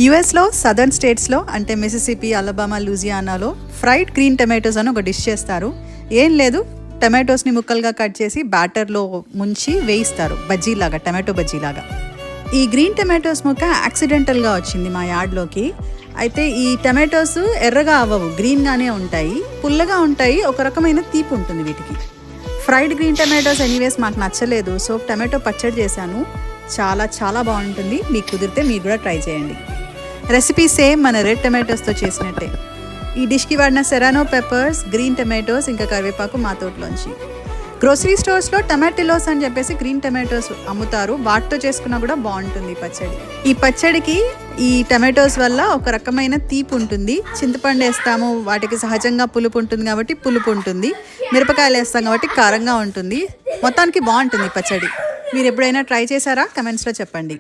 యుఎస్లో సదర్న్ స్టేట్స్లో అంటే మిసిసిపి, అలబామా, లూజియానాలో ఫ్రైడ్ గ్రీన్ టమాటోస్ అని ఒక డిష్ చేస్తారు. ఏం లేదు, టమాటోస్ని ముక్కలుగా కట్ చేసి బ్యాటర్లో ముంచి వేయిస్తారు, బజ్జీలాగా, టమాటో బజ్జీలాగా. ఈ గ్రీన్ టమాటోస్ ముక్క యాక్సిడెంటల్గా వచ్చింది మా యార్డ్లోకి. అయితే ఈ టమాటోస్ ఎర్రగా అవ్వవు, గ్రీన్గానే ఉంటాయి, పుల్లగా ఉంటాయి, ఒక రకమైన తీపి ఉంటుంది వీటికి. ఫ్రైడ్ గ్రీన్ టమాటోస్ ఎనీవేస్ మాకు నచ్చలేదు, సో టమాటో పచ్చడి చేశాను. చాలా చాలా బాగుంటుంది. మీకు కుదిరితే మీరు కూడా ట్రై చేయండి. రెసిపీ సేమ్ మన రెడ్ టమాటోస్తో చేసినట్టే. ఈ డిష్కి వాడిన సెరానో పెప్పర్స్, గ్రీన్ టమాటోస్, ఇంకా కరివేపాకు మా తోటలోంచి. గ్రోసరీ స్టోర్స్లో టమాటిలోస్ అని చెప్పేసి గ్రీన్ టమాటోస్ అమ్ముతారు, వాటితో చేసుకున్నా కూడా బాగుంటుంది పచ్చడి. ఈ పచ్చడికి ఈ టమాటోస్ వల్ల ఒక రకమైన తీపి ఉంటుంది. చింతపండు వేస్తాము, వాటికి సహజంగా పులుపు ఉంటుంది కాబట్టి పులుపు ఉంటుంది. మిరపకాయలు వేస్తాం కాబట్టి కారంగా ఉంటుంది. మొత్తానికి బాగుంటుంది పచ్చడి. మీరు ఎప్పుడైనా ట్రై చేశారా? కమెంట్స్లో చెప్పండి.